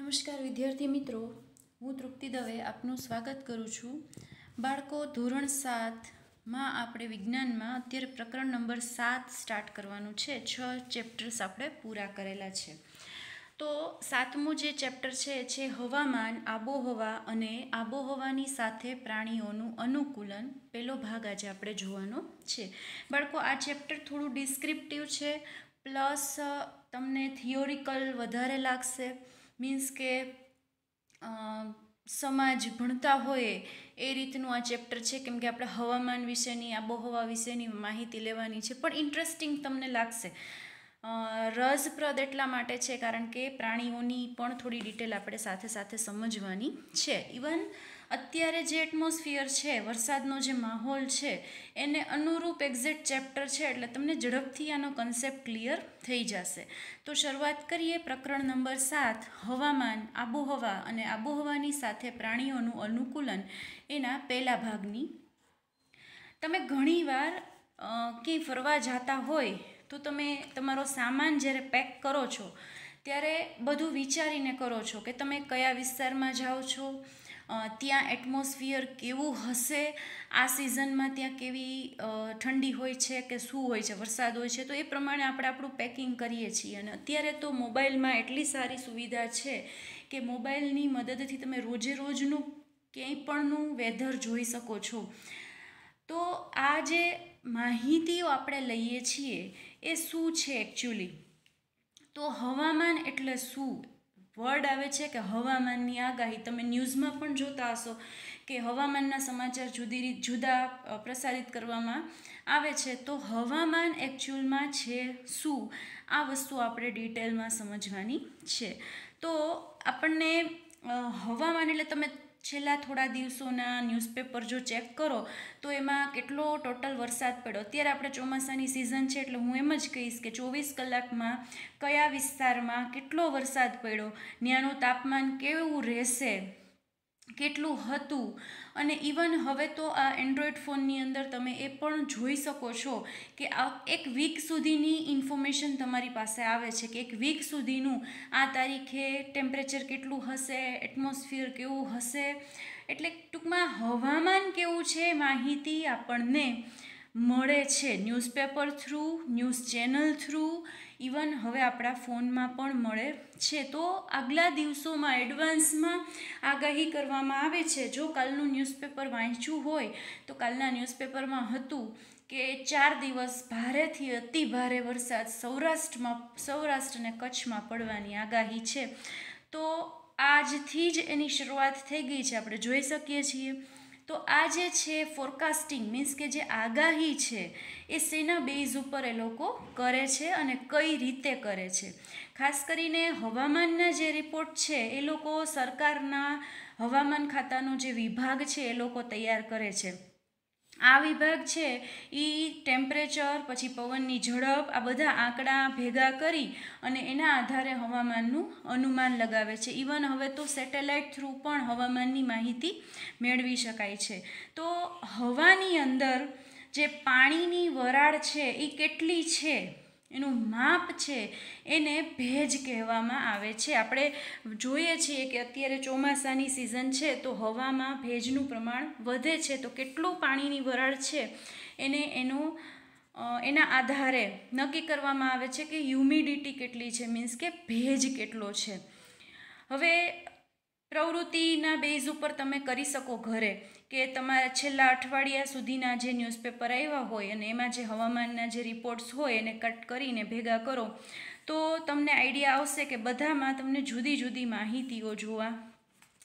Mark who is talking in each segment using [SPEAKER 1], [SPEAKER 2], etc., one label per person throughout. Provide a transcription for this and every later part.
[SPEAKER 1] નમસ્કાર વિદ્યાર્થી મિત્રો, હું તૃપ્તિ દવે આપનું સ્વાગત કરું છું. બાળકો, ધોરણ 7માં આપણે વિજ્ઞાનમાં અત્યારે પ્રકરણ નંબર 7 સ્ટાર્ટ કરવાનું છે. 6 ચેપ્ટર્સ આપણે પૂરા કરેલા છે. તો 7મું જે ચેપ્ટર છે હવામાન, આબોહવા અને આબોહવાની સાથે પ્રાણીઓનું અનુકૂલન. પહેલો ભાગ આજે આપણે જોવાનો છે. બાળકો, આ ચેપ્ટર થોડું ડિસ્ક્રિપ્ટિવ છે, પ્લસ તમને થિયોરિકલ વધારે લાગશે. મીન્સ કે સમાજ ભણતા હોય એ રીતનું આ ચેપ્ટર છે, કેમ કે આપણે હવામાન વિશેની, આબોહવા વિશેની માહિતી લેવાની છે, પણ ઇન્ટરેસ્ટિંગ તમને લાગશે. રસપ્રદ એટલા માટે છે કારણ કે પ્રાણીઓની પણ થોડી ડિટેલ આપણે સાથે સાથે સમજવાની છે. ઇવન અત્યારે જે એટમોસ્ફિયર છે, વરસાદનો જે માહોલ છે, એને અનુરૂપ એક્ઝેક્ટ ચેપ્ટર છે, એટલે તમને ઝડપથી આનો કન્સેપ્ટ ક્લિયર થઈ જશે. તો શરૂઆત કરીએ પ્રકરણ નંબર 7, હવામાન, આબોહવા અને આબોહવાની સાથે પ્રાણીઓનું અનુકૂલન, એના પહેલા ભાગની. તમે ઘણીવાર ક્યાંય ફરવા જતા હોય તો તમે તમારો સામાન જ્યારે પેક કરો છો ત્યારે બધું વિચારીને કરો છો કે તમે કયા વિસ્તારમાં જાઓ છો, ત્યાં એટમોસ્ફિયર કેવું હશે, આ સિઝનમાં ત્યાં કેવી ઠંડી હોય છે કે શું હોય છે, વરસાદ હોય છે, તો એ પ્રમાણે આપણે આપણું પેકિંગ કરીએ છીએ. અને અત્યારે તો મોબાઈલમાં એટલી સારી સુવિધા છે કે મોબાઈલની મદદથી તમે રોજે રોજનું ક્યાંય પણનું વેધર જોઈ શકો છો. તો આ જે માહિતીઓ આપણે લઈએ છીએ એ શું છે એકચ્યુઅલી? તો હવામાન એટલે શું? વર્ડ આવે છે કે હવામાનની આગાહી. તમે ન્યૂઝમાં પણ જોતા હશો કે હવામાનના સમાચાર જુદા પ્રસારિત કરવામાં આવે છે. તો હવામાન એકચ્યુઅલમાં છે શું? આ વસ્તુ આપણે ડિટેલમાં સમજવાની છે. તો આપણને હવામાન એટલે તમે છેલ્લા થોડા દિવસોના ન્યૂઝપેપર જો ચેક કરો તો એમાં કેટલો ટોટલ વરસાદ પડ્યો. અત્યારે આપણે ચોમાસાની સિઝન છે એટલે હું એમ જ કહીશ કે 24 કલાકમાં કયા વિસ્તારમાં કેટલો વરસાદ પડ્યો, ત્યાંનું તાપમાન કેવું રહેશે, કેટલું હતું. અને ઇવન હવે તો આ એન્ડ્રોઈડ ફોનની અંદર તમે એ પણ જોઈ શકો છો કે આ એક વીક સુધીની ઇન્ફોર્મેશન તમારી પાસે આવે છે કે એક વીક સુધીનું આ તારીખે ટેમ્પરેચર કેટલું હશે, એટમોસ્ફિયર કેવું હશે. એટલે ટૂંકમાં હવામાન કેવું છે માહિતી આપણને મળે છે newspaper through, news channel through, even હવે આપણા ફોનમાં પણ મળે છે. તો આગલા દિવસોમાં એડવાન્સમાં આગાહી કરવામાં આવે છે. જો કાલનું ન્યૂઝપેપર વાંચ્યું હોય તો કાલના ન્યૂઝપેપરમાં હતું કે 4 દિવસ ભારેથી અતિ ભારે વરસાદ સૌરાષ્ટ્ર અને કચ્છમાં પડવાની આગાહી છે. તો આજથી જ એની શરૂઆત થઈ ગઈ છે, આપણે જોઈ શકીએ છીએ. તો આ જે છે ફોરકાસ્ટિંગ, મીન્સ કે જે આગાહી છે એ શેના બેઝ ઉપર એ લોકો કરે છે અને કઈ રીતે કરે છે. ખાસ કરીને હવામાનના જે રિપોર્ટ છે એ લોકો સરકારના હવામાન ખાતાનો જે વિભાગ છે એ લોકો તૈયાર કરે છે. આ વિભાગ છે એ ટેમ્પરેચર, પછી પવનની ઝડપ, આ બધા આંકડા ભેગા કરી અને એના આધારે હવામાનનું અનુમાન લગાવે છે. ઇવન હવે તો સેટેલાઇટ થ્રુ પણ હવામાનની માહિતી મેળવી શકાય છે. તો હવાની અંદર જે પાણીની વરાળ છે એ કેટલી છે, એનું માપ છે, એને ભેજ કહેવામાં આવે છે. આપણે જોઈએ છીએ કે અત્યારે ચોમાસાની સિઝન છે તો હવામાં ભેજનું પ્રમાણ વધે છે. તો કેટલું પાણીની વરાળ છે એના આધારે નક્કી કરવામાં આવે છે કે હ્યુમિડિટી કેટલી છે, મીન્સ કે ભેજ કેટલો છે. હવે પ્રવૃત્તિના બેઝ ઉપર તમે કરી શકો ઘરે કે તમારા છેલ્લા અઠવાડિયા સુધીના જે ન્યૂઝપેપર આવ્યા હોય અને એમાં જે હવામાનના જે રિપોર્ટ્સ હોય એને કટ કરીને ભેગા કરો તો તમને આઈડિયા આવશે કે બધામાં તમને જુદી જુદી માહિતીઓ જોવા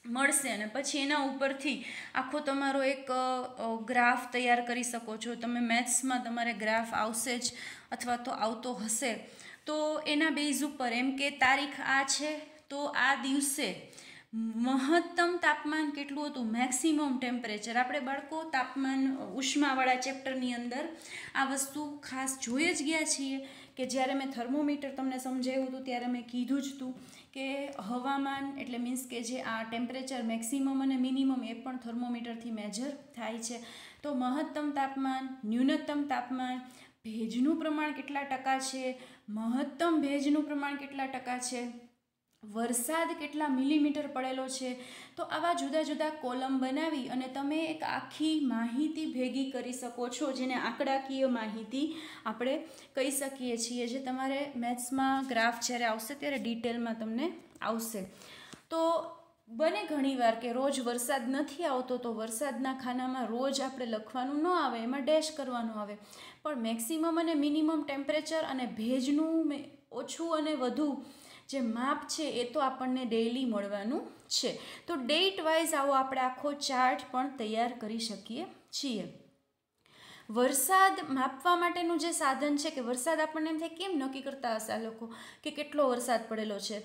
[SPEAKER 1] મળશે. અને પછી એના ઉપરથી આખો તમારો એક ગ્રાફ તૈયાર કરી શકો છો. તમે મેથ્સમાં તમારે ગ્રાફ આવશે જ અથવા તો આવતો હશે. તો એના બેઝ ઉપર એમ કે તારીખ આ છે તો આ દિવસે મહત્તમ તાપમાન કેટલું હતું, મેક્સિમમ ટેમ્પરેચર. આપણે બાળકો તાપમાન ઉષ્માવાળા ચેપ્ટરની અંદર આ વસ્તુ ખાસ જોઈ જ ગયા છીએ કે જ્યારે મેં થર્મોમીટર તમને સમજાવ્યું હતું ત્યારે મેં કીધું જ હતું કે હવામાન એટલે મીન્સ કે જે આ ટેમ્પરેચર મેક્સિમમ અને મિનિમમ એ પણ થર્મોમીટરથી મેજર થાય છે. તો મહત્તમ તાપમાન, ન્યૂનતમ તાપમાન, ભેજનું પ્રમાણ કેટલા ટકા છે, મહત્તમ ભેજનું પ્રમાણ કેટલા ટકા છે, વરસાદ કેટલા મિલીમીટર પડેલો છે. તો આવા જુદા જુદા કોલમ બનાવી અને તમે એક આખી માહિતી ભેગી કરી શકો છો, જેને આંકડાકીય માહિતી આપણે કહી શકીએ છીએ, જે તમારે મેથ્સમાં ગ્રાફ જ્યારે આવશે ત્યારે ડિટેલમાં તમને આવશે. તો બને ઘણીવાર કે રોજ વરસાદ નથી આવતો, તો વરસાદના ખાનામાં રોજ આપણે લખવાનું ન આવે, એમાં ડેશ કરવાનું આવે, પણ મેક્સિમમ અને મિનિમમ ટેમ્પરેચર અને ભેજનું ઓછું અને વધુ જે માપ છે એ તો આપણને ડેઇલી મળવાનું છે. તો ડેટ વાઇઝ આવો આપણે આખો ચાર્ટ પણ તૈયાર કરી શકીએ છીએ. વરસાદ માપવા માટેનું જે સાધન છે, કે વરસાદ આપણને એમ થાય કેમ નક્કી કરતા હશે આ લોકો કે કેટલો વરસાદ પડેલો છે,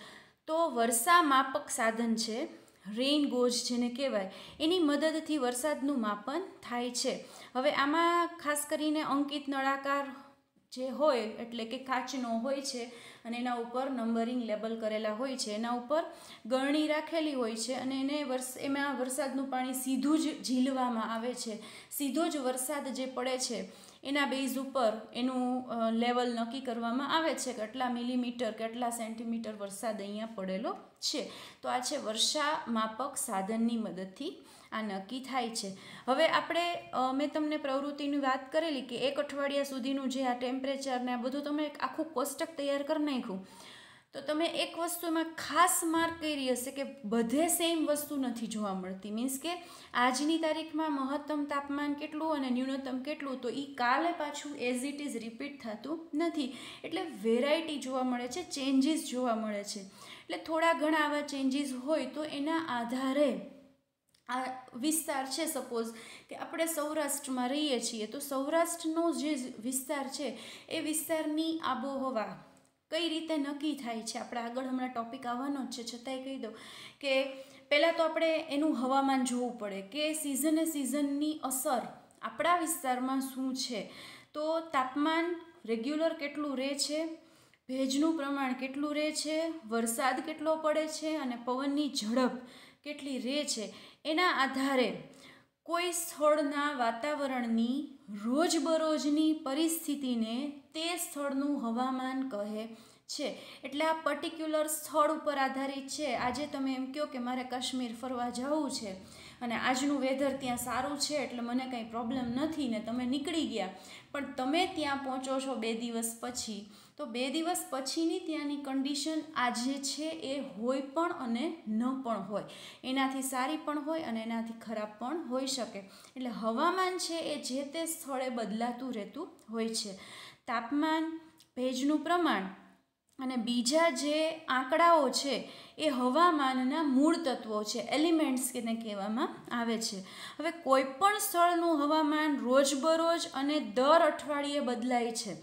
[SPEAKER 1] તો વર્ષા માપક સાધન છે, રેઇન ગોજ જેને કહેવાય, એની મદદથી વરસાદનું માપન થાય છે. હવે આમાં ખાસ કરીને અંકિત નળાકાર જે હોય એટલે કે કાચનો હોય છે અને એના ઉપર નંબરિંગ લેબલ કરેલા હોય છે, એના ઉપર ગરણી રાખેલી હોય છે અને એમાં વરસાદનું પાણી સીધું જ ઝીલવામાં આવે છે. સીધો જ વરસાદ જે પડે છે એના બેઝ ઉપર એનું લેવલ નક્કી કરવામાં આવે છે કે કેટલા મિલીમીટર કેટલા સેન્ટીમીટર વરસાદ અહીંયા પડેલો છે. તો આ છે વર્ષા માપક સાધનની મદદથી આ નક્કી થાય છે. હવે આપણે મેં તમને પ્રવૃત્તિની વાત કરેલી કે એક અઠવાડિયા સુધીનું જે આ ટેમ્પરેચર ને આ બધું તમે એક આખું કોષ્ટક તૈયાર કરી નાખ્યું, તો તમે એક વસ્તુ એમાં ખાસ માર્ક કરી હશે કે બધે સેમ વસ્તુ નથી જોવા મળતી. મીન્સ કે આજની તારીખમાં મહત્તમ તાપમાન કેટલું અને ન્યૂનતમ કેટલું, તો એ કાલે પાછું એઝ ઇટ ઇઝ રિપીટ થતું નથી. એટલે વેરાયટી જોવા મળે છે, ચેન્જીસ જોવા મળે છે. એટલે થોડા ઘણા આવા ચેન્જીસ હોય તો એના આધારે આ વિસ્તાર છે, સપોઝ કે આપણે સૌરાષ્ટ્રમાં રહીએ છીએ, તો સૌરાષ્ટ્રનો જે વિસ્તાર છે એ વિસ્તારની આબોહવા કઈ રીતે નક્કી થાય છે, આપણે આગળ હમણાં ટોપિક આવવાનો જ છે, છતાંય કહી દઉં કે પહેલાં તો આપણે એનું હવામાન જોવું પડે કે સિઝનની અસર આપણા વિસ્તારમાં શું છે. તો તાપમાન રેગ્યુલર કેટલું રહે છે, ભેજનું પ્રમાણ કેટલું રહે છે, વરસાદ કેટલો પડે છે અને પવનની ઝડપ કેટલી રહે છે, એના આધારે કોઈ સ્થળના વાતાવરણની રોજબરોજની પરિસ્થિતિને તે સ્થળનું હવામાન કહે છે. એટલે આ પર્ટિક્યુલર સ્થળ ઉપર આધારિત છે. આજે તમે એમ કહો કે મારે કાશ્મીર ફરવા જવું છે અને આજનું વેધર ત્યાં સારું છે એટલે મને કંઈ પ્રોબ્લેમ નથી ને તમે નીકળી ગયા, પણ તમે ત્યાં પહોંચો છો 2 દિવસ પછી, તો 2 દિવસ પછીની ત્યાંની કન્ડિશન આજે છે એ હોય પણ અને ન પણ હોય, એનાથી સારી પણ હોય અને એનાથી ખરાબ પણ હોઈ શકે. એટલે હવામાન છે એ જે તે સ્થળે બદલાતું રહેતું હોય છે. તાપમાન, ભેજનું પ્રમાણ અને બીજા જે આંકડાઓ છે એ હવામાનના મૂળ તત્વો છે, એલિમેન્ટ્સ એને કહેવામાં આવે છે. હવે કોઈ પણ સ્થળનું હવામાન રોજબરોજ અને દર અઠવાડિયે બદલાય છે.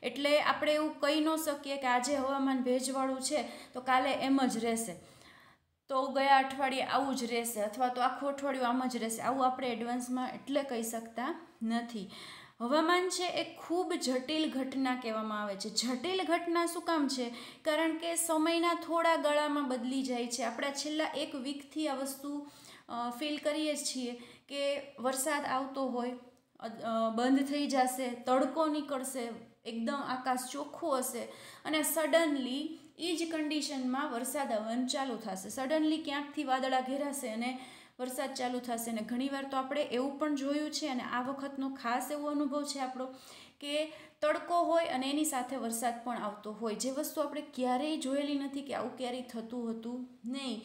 [SPEAKER 1] એટલે આપણે એવું કહી ન શકીએ કે આજે હવામાન ભેજવાળું છે તો કાલે એમ જ રહેશે, તો ગયા અઠવાડિયે આવું જ રહેશે, અથવા તો આખું અઠવાડિયું આમ જ રહેશે, આવું આપણે એડવાન્સમાં એટલે કહી શકતા નથી. હવામાન છે એ ખૂબ જટિલ ઘટના કહેવામાં આવે છે. જટિલ ઘટના શું કામ છે? કારણ કે સમયના થોડા ગાળામાં બદલી જાય છે. આપણા છેલ્લા 1 વીકથી આ વસ્તુ ફીલ કરીએ છીએ કે વરસાદ આવતો હોય, બંધ થઈ જશે, તડકો નીકળશે, એકદમ આકાશ ચોખ્ખું હશે અને સડનલી એ જ કન્ડિશનમાં વરસાદ આવવાનું ચાલુ થશે. સડનલી ક્યાંકથી વાદળા ઘેરાશે અને વરસાદ ચાલુ થશે. અને ઘણીવાર તો આપણે એવું પણ જોયું છે અને આ વખતનો ખાસ એવો અનુભવ છે આપણો કે તડકો હોય અને એની સાથે વરસાદ પણ આવતો હોય, જે વસ્તુ આપણે ક્યારેય જોયેલી નથી કે આવું ક્યારેય થતું હતું નહીં.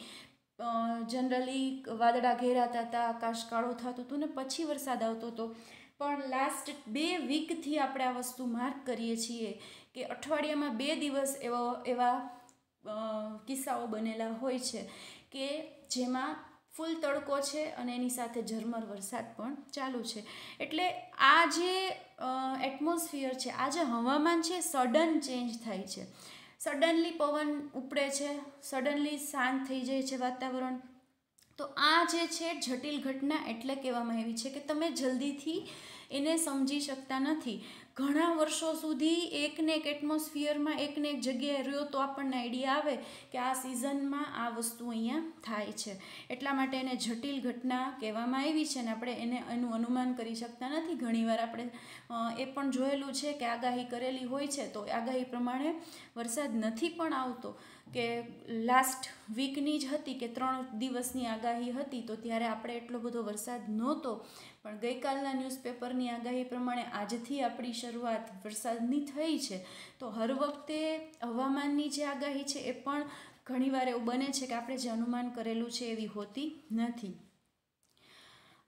[SPEAKER 1] જનરલી વાદળા ઘેરાતા હતા, આકાશ કાળું થતું હતું ને પછી વરસાદ આવતો હતો. પણ લાસ્ટ 2 વીકથી આપણે આ વસ્તુ માર્ક કરીએ છીએ કે અઠવાડિયામાં 2 દિવસ એવા કિસ્સાઓ બનેલા હોય છે કે જેમાં ફૂલ તડકો છે અને એની સાથે ઝરમર વરસાદ પણ ચાલુ છે. એટલે આ જે એટમોસ્ફિયર છે, આ જે હવામાન છે, સડન ચેન્જ થાય છે. સડનલી પવન ઉપડે છે, સડનલી શાંત થઈ જાય છે વાતાવરણ. તો આ જે છે જટિલ ઘટના એટલે કહેવામાં આવી છે કે તમે જલ્દીથી એને સમજી શકતા નથી. ઘણા વર્ષો સુધી એકને એક એટમોસ્ફિયરમાં એકને એક જગ્યાએ રહ્યો તો આપણને આઈડિયા આવે કે આ સિઝનમાં આ વસ્તુ અહીંયા થાય છે. એટલા માટે એને જટિલ ઘટના કહેવામાં આવી છે ને આપણે એનું અનુમાન કરી શકતા નથી. ઘણીવાર આપણે એ પણ જોયેલું છે કે આગાહી કરેલી હોય છે તો આગાહી પ્રમાણે વરસાદ નથી પણ આવતો. કે લાસ્ટ વીકની જ હતી કે 3 દિવસની આગાહી હતી, તો ત્યારે આપણે એટલો બધો વરસાદ નહોતો, પણ ગઈકાલના ન્યૂઝપેપરની આગાહી પ્રમાણે આજથી આપણી શરૂઆત વરસાદની થઈ છે. તો હર વખતે હવામાનની જે આગાહી છે એ પણ ઘણીવાર એવું બને છે કે આપણે જે અનુમાન કરેલું છે એવી હોતી નથી.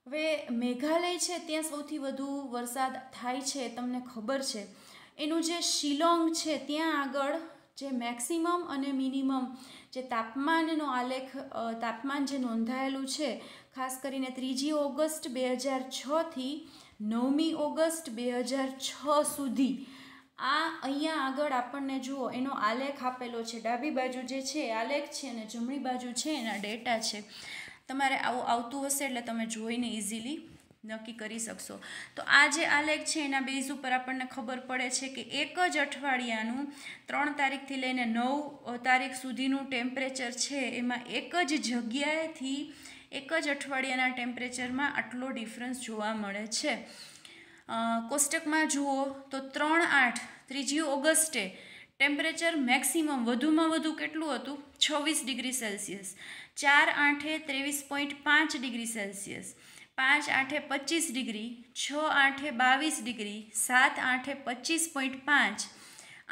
[SPEAKER 1] હવે મેઘાલય છે ત્યાં સૌથી વધુ વરસાદ થાય છે, તમને ખબર છે. એનું જે શિલોંગ છે ત્યાં આગળ જે મેક્સિમમ અને મિનિમમ જે તાપમાનનો આલેખ, તાપમાન જે નોંધાયેલું છે, ખાસ કરીને 3 ઓગસ્ટ 2006થી 9 ઓગસ્ટ 2006 સુધી, આ અહીંયા આગળ આપણને જુઓ એનો આલેખ આપેલો છે. ડાબી બાજુ જે છે આલેખ છે અને જમણી બાજુ છે એના ડેટા છે. તમારે આવું આવતું હશે એટલે તમે જોઈને ઇઝીલી નક્કી કરી શકશો. તો આ જે આલેખ છે એના બેઝ ઉપર આપણને ખબર પડે છે કે એક જ અઠવાડિયાનું 3 તારીખથી લઈને 9 તારીખ સુધીનું ટેમ્પરેચર છે એમાં એક જ જગ્યાએથી એક જ અઠવાડિયાના ટેમ્પરેચરમાં આટલો ડિફરન્સ જોવા મળે છે. કોષ્ટકમાં જુઓ તો 3 ઓગસ્ટે ટેમ્પરેચર મેક્સિમમ વધુમાં વધુ કેટલું હતું? 26 degree Celsius. 4/8 23.5 degree Celsius, 5/8 25 degree, 6/8 22 degree, 7/8 25.5,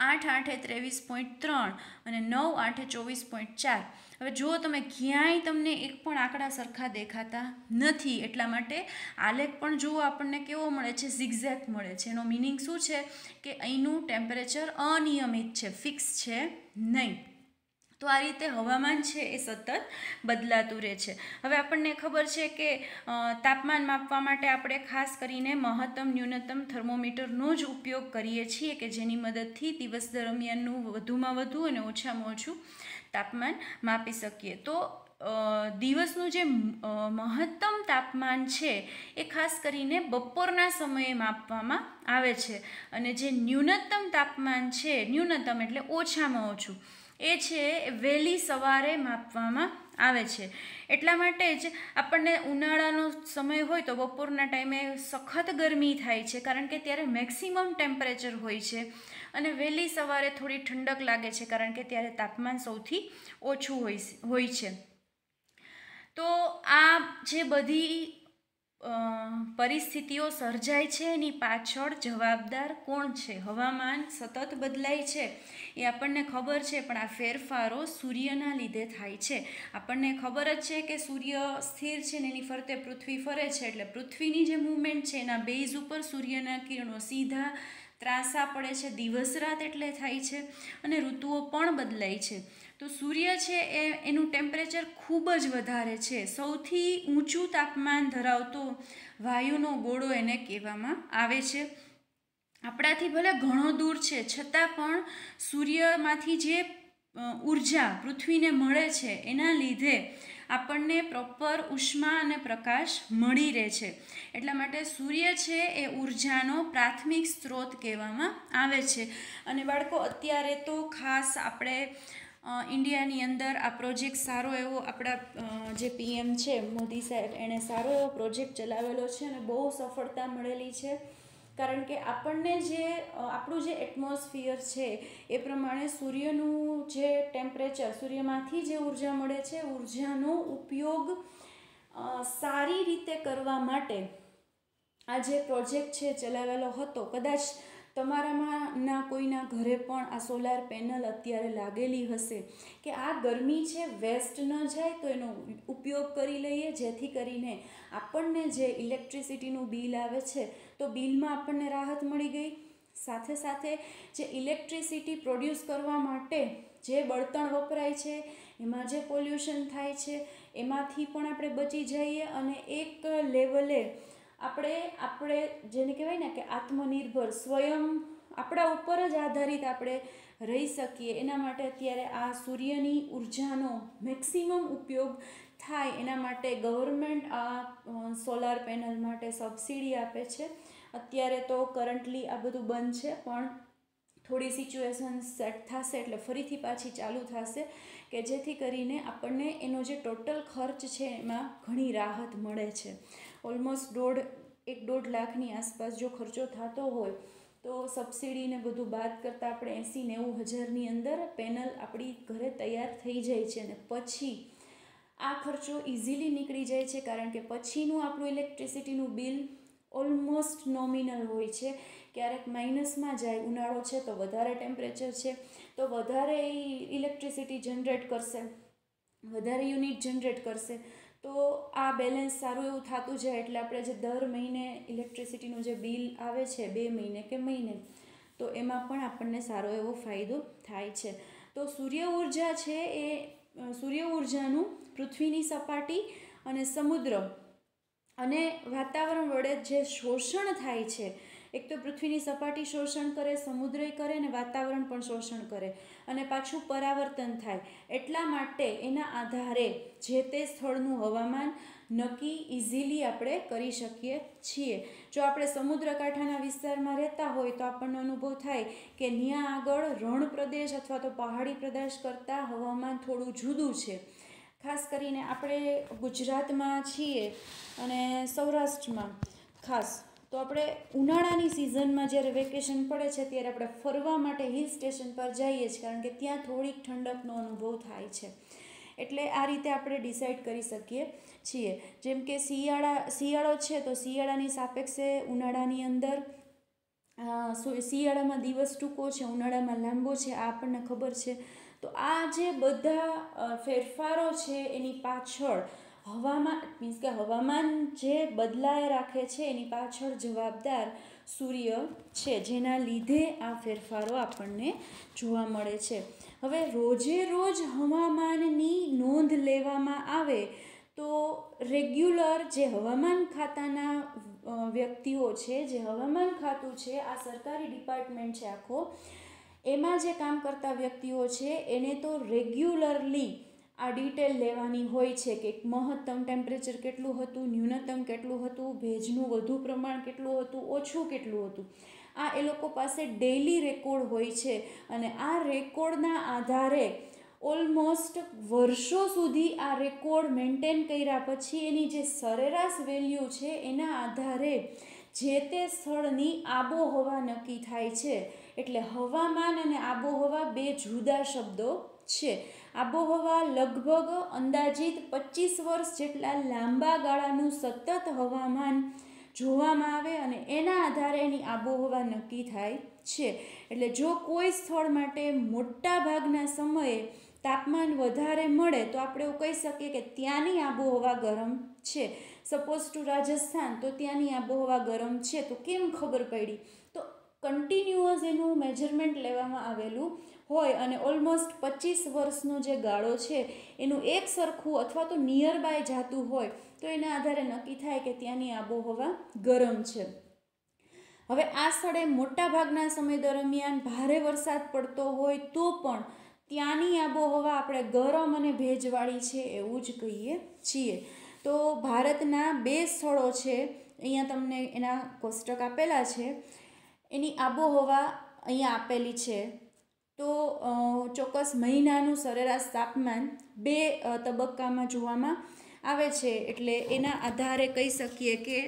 [SPEAKER 1] 8/8 23.3 અને 9/8 24.4. હવે જુઓ તમે ક્યાંય તમને એક પણ આંકડા સરખા દેખાતા નથી, એટલા માટે આલેખ પણ જુઓ આપણને કેવો મળે છે? ઝિગઝેગ મળે છે. એનો મિનિંગ શું છે કે અહીંનું ટેમ્પરેચર અનિયમિત છે, ફિક્સ છે નહીં. તો આ રીતે હવામાન છે એ સતત બદલાતું રહે છે. હવે આપણને ખબર છે કે તાપમાન માપવા માટે આપણે ખાસ કરીને મહત્તમ ન્યૂનતમ થર્મોમીટરનો જ ઉપયોગ કરીએ છીએ કે જેની મદદથી દિવસ દરમિયાનનું વધુમાં વધુ અને ઓછામાં ઓછું તાપમાન માપી શકીએ. તો દિવસનું જે મહત્તમ તાપમાન છે એ ખાસ કરીને બપોરના સમયે માપવામાં આવે છે, અને જે ન્યૂનતમ તાપમાન છે, ન્યૂનતમ એટલે ઓછામાં ઓછું, એ છે વહેલી સવારે માપવામાં આવે છે. એટલા માટે જ આપણને ઉનાળાનો સમય હોય તો બપોરના ટાઈમે સખત ગરમી થાય છે, કારણ કે ત્યારે મેક્સિમમ ટેમ્પરેચર હોય છે, અને વહેલી સવારે થોડી ઠંડક લાગે છે કારણ કે ત્યારે તાપમાન સૌથી ઓછું હોય છે. તો આ જે બધી પરિસ્થિતિઓ સર્જાય છે એની પાછળ જવાબદાર કોણ છે? હવામાન સતત બદલાય છે એ આપણને ખબર છે, પણ આ ફેરફારો સૂર્યના લીધે થાય છે. આપણને ખબર જ છે કે સૂર્ય સ્થિર છે ને એની ફરતે પૃથ્વી ફરે છે, એટલે પૃથ્વીની જે મૂવમેન્ટ છે એના બેઝ ઉપર સૂર્યના કિરણો સીધા ત્રાંસા પડે છે. દિવસ રાત એટલે થાય છે, અને ઋતુઓ પણ બદલાય છે. તો સૂર્ય છે એનું ટેમ્પરેચર ખૂબ જ વધારે છે. સૌથી ઊંચું તાપમાન ધરાવતો વાયુનો ગોળો એને કહેવામાં આવે છે. આપણાથી ભલે ઘણો દૂર છે છતાં પણ સૂર્યમાંથી જે ઉર્જા પૃથ્વીને મળે છે એના લીધે આપણને પ્રોપર ઉષ્મા અને પ્રકાશ મળી રહે છે. એટલા માટે સૂર્ય છે એ ઉર્જાનો પ્રાથમિક સ્ત્રોત કહેવામાં આવે છે. અને બાળકો, અત્યારે તો ખાસ આપણે ઇન્ડિયાની અંદર આ પ્રોજેક્ટ સારો એવો આપણા જે PM છે મોદી સાહેબ, એણે સારો એવો પ્રોજેક્ટ ચલાવેલો છે અને બહુ સફળતા મળેલી છે. કારણ કે આપણને જે આપણું જે એટમોસ્ફિયર છે એ પ્રમાણે સૂર્યનું જે ટેમ્પરેચર, સૂર્યમાંથી જે ઉર્જા મળે છે, ઉર્જાનો ઉપયોગ સારી રીતે કરવા માટે આ જે પ્રોજેક્ટ છે ચલાવેલો હતો. કદાચ તમારામાંના કોઈના ઘરે પણ આ સોલાર પેનલ અત્યારે લાગેલી હશે કે આ ગરમી છે વેસ્ટ ન જાય તો એનો ઉપયોગ કરી લઈએ, જેથી કરીને આપણને જે ઇલેક્ટ્રિસિટીનું બિલ આવે છે તો બિલમાં આપણને રાહત મળી ગઈ. સાથે સાથે જે ઇલેક્ટ્રિસિટી પ્રોડ્યુસ કરવા માટે જે બળતણ વપરાય છે, એમાં જે પોલ્યુશન થાય છે, એમાંથી પણ આપણે બચી જઈએ, અને એક લેવલે આપણે જેને કહેવાય ને કે આત્મનિર્ભર, સ્વયં આપણા ઉપર જ આધારિત આપણે રહી શકીએ. એના માટે અત્યારે આ સૂર્યની ઉર્જાનો મેક્સિમમ ઉપયોગ થાય એના માટે ગવર્મેન્ટ આ સોલાર પેનલ માટે સબસિડી આપે છે. અત્યારે તો કરન્ટલી આ બધું બંધ છે, પણ થોડી સિચ્યુએશન સેટ થશે એટલે ફરીથી પાછી ચાલુ થશે, કે જેથી કરીને આપણને એનો જે ટોટલ ખર્ચ છે એમાં ઘણી રાહત મળે છે. ઓલમોસ્ટ 1.5 લાખની આસપાસ જો ખર્ચો થતો હોય તો સબસિડી ને બધું બાદ કરતાં આપણે 80-90 હજારની અંદર પેનલ આપણી ઘરે તૈયાર થઈ જાય છે. અને પછી આ ખર્ચો ઇઝીલી નીકળી જાય છે, કારણ કે પછીનું આપણું ઇલેક્ટ્રિસિટીનું બિલ ઓલમોસ્ટ નોમિનલ હોય છે. ક્યારેક માઇનસમાં જાય, ઉનાળો છે તો વધારે ટેમ્પરેચર છે તો વધારે ઇલેક્ટ્રિસિટી જનરેટ કરશે, વધારે યુનિટ જનરેટ કરશે. તો આ બેલેન્સ સારું એવું થતું જાય એટલે આપણે જે દર મહિને ઇલેક્ટ્રિસિટીનું જે બિલ આવે છે 2 મહિને કે મહિને, તો એમાં પણ આપણને સારો એવો ફાયદો થાય છે. તો સૂર્ય ઉર્જા છે એ સૂર્ય ઉર્જાનું પૃથ્વીની સપાટી અને સમુદ્ર અને વાતાવરણ વડે જે શોષણ થાય છે, એક તો પૃથ્વીની સપાટી શોષણ કરે, સમુદ્રય કરે અને વાતાવરણ પણ શોષણ કરે અને પાછું પરાવર્તન થાય. એટલા માટે એના આધારે જે તે સ્થળનું હવામાન નક્કી ઇઝીલી આપણે કરી શકીએ છીએ. જો આપણે સમુદ્રકાંઠાના વિસ્તારમાં રહેતા હોય તો આપણને અનુભવ થાય કે ત્યાં આગળ રણ પ્રદેશ અથવા તો પહાડી પ્રદેશ કરતાં હવામાન થોડું જુદું છે. ખાસ કરીને આપણે ગુજરાતમાં છીએ અને સૌરાષ્ટ્રમાં ખાસ, તો આપણે ઉનાળાની સિઝનમાં જ્યારે વેકેશન પડે છે ત્યારે આપણે ફરવા માટે હિલ સ્ટેશન પર જઈએ છીએ, કારણ કે ત્યાં થોડીક ઠંડકનો અનુભવ થાય છે. એટલે આ રીતે આપણે ડિસાઈડ કરી શકીએ છીએ. જેમ કે શિયાળો છે તો શિયાળાની સાપેક્ષે ઉનાળાની અંદર શિયાળામાં દિવસ ટૂંકો છે, ઉનાળામાં લાંબો છે, આ આપણને ખબર છે. તો આ જે બધા ફેરફારો છે એની પાછળ મીન્સ કે હવામાન જે બદલાય રાખે છે એની પાછળ જવાબદાર સૂર્ય છે, જેના લીધે આ ફેરફારો આપણને જોવા મળે છે. હવે રોજે રોજ હવામાનની નોંધ લેવામાં આવે તો રેગ્યુલર જે હવામાન ખાતાના વ્યક્તિઓ છે, જે હવામાન ખાતું છે, આ સરકારી ડિપાર્ટમેન્ટ છે આખો, એમાં જે કામ કરતા વ્યક્તિઓ છે એને તો રેગ્યુલરલી આ ડિટેલ લેવાની હોય છે કે મહત્તમ ટેમ્પરેચર કેટલું હતું, ન્યૂનતમ કેટલું હતું, ભેજનું વધુ પ્રમાણ કેટલું હતું, ઓછું કેટલું હતું. આ એ લોકો પાસે ડેઇલી રેકોર્ડ હોય છે અને આ રેકોર્ડના આધારે ઓલમોસ્ટ વર્ષો સુધી આ રેકોર્ડ મેન્ટેન કર્યા પછી એની જે સરેરાશ વેલ્યુ છે એના આધારે જે તે સ્થળની આબોહવા નક્કી થાય છે. એટલે હવામાન અને આબોહવા બે જુદા શબ્દો છે. આબોહવા લગભગ અંદાજિત 25 વર્ષ જેટલા લાંબા ગાળાનું સતત હવામાન જોવામાં આવે અને એના આધારે એની આબોહવા નક્કી થાય છે. એટલે જો કોઈ સ્થળ માટે મોટા ભાગના સમયે તાપમાન વધારે મળે તો આપણે એવું કહી શકીએ કે ત્યાંની આબોહવા ગરમ છે. સપોઝ ટુ રાજસ્થાન, તો ત્યાંની આબોહવા ગરમ છે. તો કેમ ખબર પડી? તો કન્ટિન્યુઅસ એનું મેજરમેન્ટ લેવામાં આવેલું હોય અને ઓલમોસ્ટ 25 વર્ષનો જે ગાળો છે એનું એક સરખું અથવા તો નિયર બાય જાતું હોય તો એના આધારે નક્કી થાય કે ત્યાંની આબોહવા ગરમ છે. હવે આ સ્થળે મોટા ભાગના સમય દરમિયાન ભારે વરસાદ પડતો હોય તો પણ ત્યાંની આબોહવા આપણે ગરમ અને ભેજવાળી છે એવું જ કહીએ છીએ. તો ભારતના 2 સ્થળો છે, અહીંયા તમને એના કોષ્ટક આપેલા છે, એની આબોહવા અહીંયા આપેલી છે. તો ચોક્કસ મહિનાનું સરેરાશ તાપમાન 2 તબક્કામાં જોવામાં આવે છે. એટલે એના આધારે કહી શકીએ કે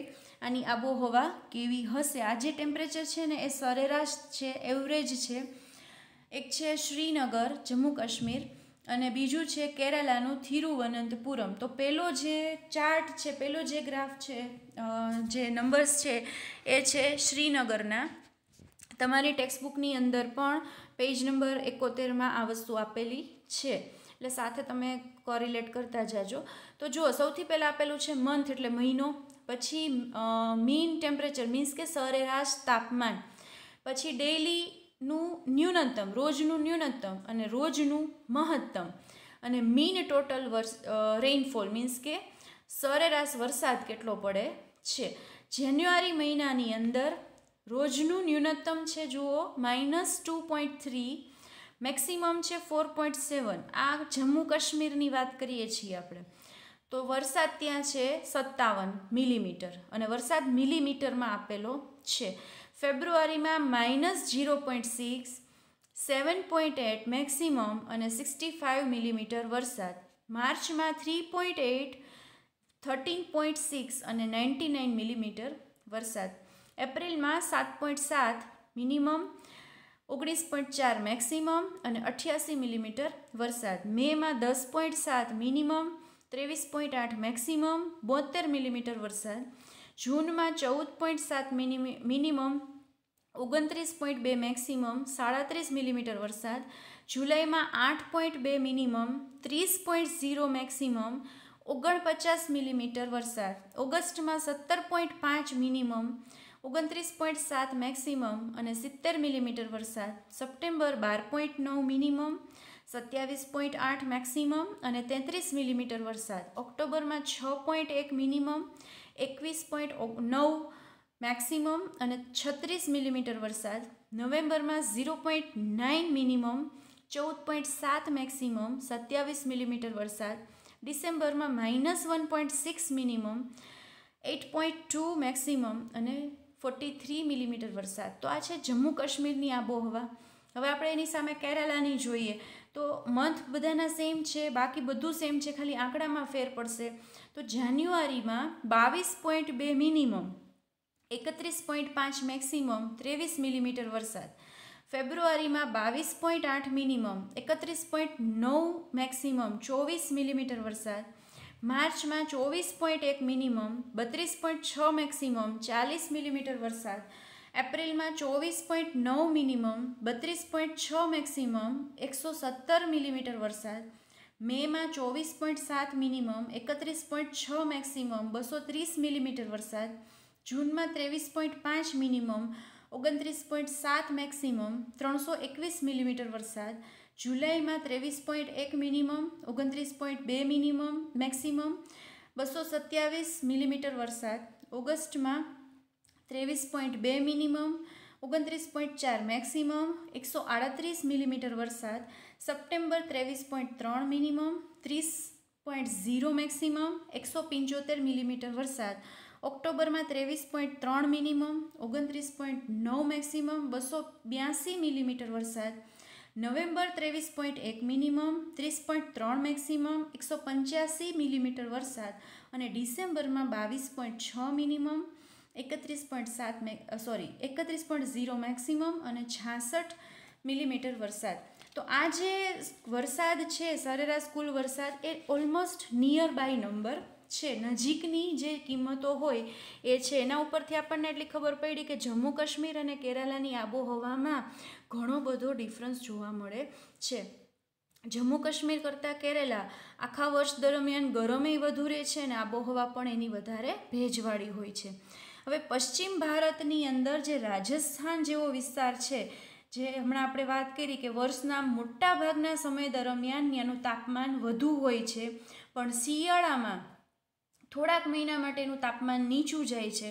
[SPEAKER 1] આની આબોહવા કેવી હશે. આ જે ટેમ્પરેચર છે ને એ સરેરાશ છે, એવરેજ છે. એક છે શ્રીનગર, જમ્મુ કાશ્મીર, અને બીજું છે કેરાલાનું થિરુવનંતપુરમ. તો પેલો જે ચાર્ટ છે, પેલો જે ગ્રાફ છે, જે નંબર્સ છે એ છે શ્રીનગરના. તમારી ટેક્સ્ટબુકની અંદર પણ પેજ નંબર 71માં આ વસ્તુ આપેલી છે, એટલે સાથે તમે કોરિલેટ કરતા જાજો. તો જુઓ, સૌથી પહેલાં આપેલું છે મંથ એટલે મહિનો, પછી મીન ટેમ્પરેચર મીન્સ કે સરેરાશ તાપમાન, પછી ડેઇલીનું ન્યૂનતમ, રોજનું ન્યૂનતમ અને રોજનું મહત્તમ, અને મીન ટોટલ રેઇનફોલ મીન્સ કે સરેરાશ વરસાદ કેટલો પડે છે. જાન્યુઆરી મહિનાની અંદર રોજનું ન્યૂનતમ છે જુઓ -2.3, મેક્સિમમ છે 4.7. આ જમ્મુ કાશ્મીરની વાત કરીએ છીએ આપણે. તો વરસાદ ત્યાં છે 57 મિલીમીટર અને વરસાદ મિલીમીટરમાં આપેલો છે. ફેબ્રુઆરીમાં -0.6, 7.8 મેક્સિમમ અને 65 મિલીમીટર વરસાદ. માર્ચમાં 3.8, 13.6 અને 99 મિલીમીટર વરસાદ. એપ્રિલમાં 7.7, મિનિમમ, 19.4 મેક્સિમમ અને 88 મિલીમીટર વરસાદ. મેમાં 10.7 મિનિમમ, 23.8 મેક્સિમમ, 72 મિલીમીટર વરસાદ. જૂનમાં 14.7 મિનિમમ, 29.2 મેક્સિમમ, 37 મિલીમીટર વરસાદ. જુલાઈમાં 8.2 મિનિમમ, 30.0 મેક્સિમમ, 49 મિલીમીટર વરસાદ. ઓગસ્ટમાં 17.5 મિનિમમ, 29.7 મેક્સિમમ અને 70 મિલીમીટર વરસાદ. સપ્ટેમ્બર 12.9 મિનિમમ, 27.8 મેક્સિમમ અને 33 મિલીમીટર વરસાદ. ઓક્ટોબરમાં 6.1 મિનિમમ, 21.9 મેક્સિમમ અને 36 મિલીમીટર વરસાદ. નવેમ્બરમાં 0.9 મિનિમમ, 14.7 મેક્સિમમ, 27 મિલીમીટર વરસાદ. ડિસેમ્બરમાં -1.6 મિનિમમ, 8.2 મેક્સિમમ અને 43 મિલીમીટર વરસાદ. તો આ છે જમ્મુ કાશ્મીરની આબોહવા. હવે આપણે એની સામે કેરાલાની જોઈએ તો મંથ બધાના સેમ છે, બાકી બધું સેમ છે, ખાલી આંકડામાં ફેર પડશે. તો જાન્યુઆરીમાં 22.2 મિનિમમ, 31.5 મેક્સિમમ, 23 મિલીમીટર વરસાદ. ફેબ્રુઆરીમાં 22.8 મિનિમમ, 31.9 મેક્સિમમ, 24 મિલીમીટર વરસાદ. માર્ચમાં 24.1 મિનિમમ, 32.6 મેક્સિમમ, 40 મિલીમીટર વરસાદ. એપ્રિલમાં 24.9 મિનિમમ, 32.6 મેક્સિમમ, 117 મિલીમીટર વરસાદ. મેમાં 24.7 મિનિમમ, 31.6 મેક્સિમમ, 230 મિલીમીટર વરસાદ. જૂનમાં 23.5 મિનિમમ, 29.7 મેક્સિમમ, 321 મિલીમીટર વરસાદ. જુલાઈમાં 23.1 મિનિમમ, 29.2 મિનિમમ, મેક્સિમમ, 227 મિલીમીટર વરસાદ. ઓગસ્ટમાં 23.2 મિનિમમ, 29.4 મેક્સિમમ, 138 મિલીમીટર વરસાદ. સપ્ટેમ્બર 23.3 મિનિમમ, 30.0 મેક્સિમમ, 175 મિલીમીટર વરસાદ. ઓક્ટોબરમાં 23.3 મિનિમમ, 29.9 મેક્સિમમ, 282 મિલીમીટર વરસાદ. નવેમ્બર 23.1 મિનિમમ, 30.3 મેક્સિમમ, 185 મિલીમીટર વરસાદ અને ડિસેમ્બરમાં 22.6 મિનિમમ, 31.0 મેક્સિમમ અને 66 મિલીમીટર વરસાદ. તો આ જે વરસાદ છે સરેરાશ કુલ વરસાદ એ ઓલમોસ્ટ નિયર બાય નંબર છે, નજીકની જે કિંમતો હોય એ છે. એના ઉપરથી આપણને એટલી ખબર પડી કે જમ્મુ કાશ્મીર અને કેરાલાની આબોહવામાં ઘણો બધો ડિફરન્સ જોવા મળે છે. જમ્મુ કાશ્મીર કરતાં કેરાલા આખા વર્ષ દરમિયાન ગરમી વધુ રહે છે અને આબોહવા પણ એની વધારે ભેજવાળી હોય છે. હવે પશ્ચિમ ભારતની અંદર જે રાજસ્થાન જેવો વિસ્તાર છે, જે હમણાં આપણે વાત કરી કે વર્ષના મોટા ભાગના સમય દરમિયાન ત્યાંનું તાપમાન વધુ હોય છે, પણ શિયાળામાં થોડાક મહિના માટેનું તાપમાન નીચું જાય છે.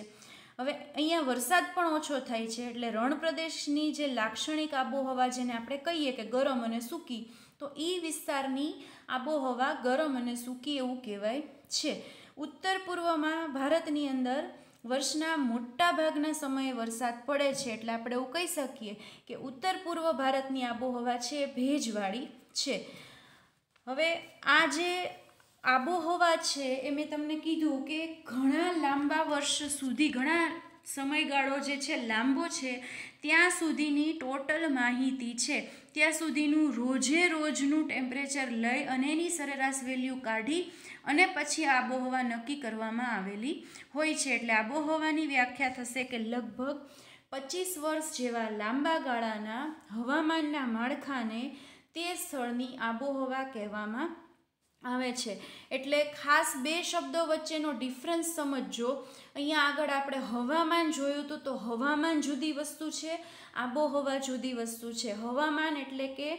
[SPEAKER 1] હવે અહીંયા વરસાદ પણ ઓછો થાય છે, એટલે રણ પ્રદેશની જે લાક્ષણિક આબોહવા જેને આપણે કહીએ કે ગરમ અને સૂકી, તો એ વિસ્તારની આબોહવા ગરમ અને સૂકી એવું કહેવાય છે. ઉત્તર પૂર્વમાં ભારતની અંદર વર્ષના મોટા ભાગના સમયે વરસાદ પડે છે, એટલે આપણે એવું કહી શકીએ કે ઉત્તર પૂર્વ ભારતની આબોહવા છે એ ભેજવાળી છે. હવે આ જે આબોહવા છે એ મેં તમને કીધું કે ઘણા લાંબા વર્ષ સુધી, ઘણા સમયગાળો જે છે લાંબો છે, ત્યાં સુધીની ટોટલ માહિતી છે, ત્યાં સુધીનું રોજે રોજનું ટેમ્પરેચર લઈ અને એની સરેરાશ વેલ્યુ કાઢી અને પછી આબોહવા નક્કી કરવામાં આવેલી હોય છે. એટલે આબોહવાની વ્યાખ્યા થશે કે લગભગ 25 વર્ષ જેવા લાંબા ગાળાના હવામાનના માળખાને તે સ્થળની આબોહવા કહેવામાં આવે છે. એટલે ખાસ બે શબ્દો વચ્ચેનો ડિફરન્સ સમજજો. અહીંયા આગળ આપણે હવામાન જોયું હતું, તો હવામાન જુદી વસ્તુ છે, આબોહવા જુદી વસ્તુ છે. હવામાન એટલે કે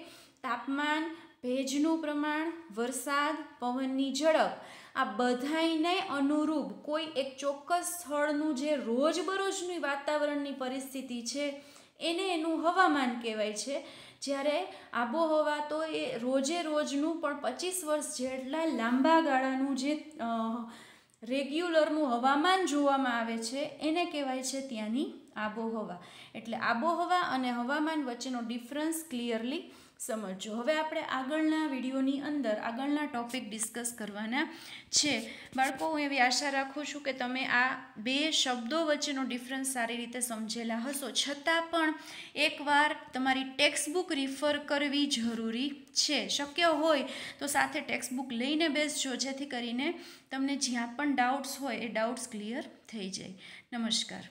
[SPEAKER 1] તાપમાન, ભેજનું પ્રમાણ, વરસાદ, પવનની ઝડપ, આ બધાયને અનુરૂપ કોઈ એક ચોક્કસ સ્થળનું જે રોજબરોજની વાતાવરણની પરિસ્થિતિ છે એને એનું હવામાન કહેવાય છે. જ્યારે આબોહવા તો એ રોજે રોજનું પણ 25 વર્ષ જેટલા લાંબા ગાળાનું જે રેગ્યુલરનું હવામાન જોવામાં આવે છે એને કહેવાય છે ત્યાંની આબોહવા. એટલે આબોહવા અને હવામાન વચ્ચેનો ડિફરન્સ ક્લિયરલી સમજો. હવે આપણે આગળના વિડીયોની અંદર આગળના ટોપિક ડિસ્કસ કરવાના છે. બાળકો, હું એવી આશા રાખું છું કે તમે આ બે શબ્દો વચ્ચેનો ડિફરન્સ સારી રીતે સમજેલા હશો. છતાં પણ એકવાર તમારી ટેક્સ્ટ બુક રિફર કરવી જરૂરી છે. શક્ય હોય તો સાથે ટેક્સ્ટ બુક લઈને બેસજો, જેથી કરીને તમને જ્યાં પણ ડાઉટ્સ હોય એ ડાઉટ્સ ક્લિયર થઈ જાય. નમસ્કાર.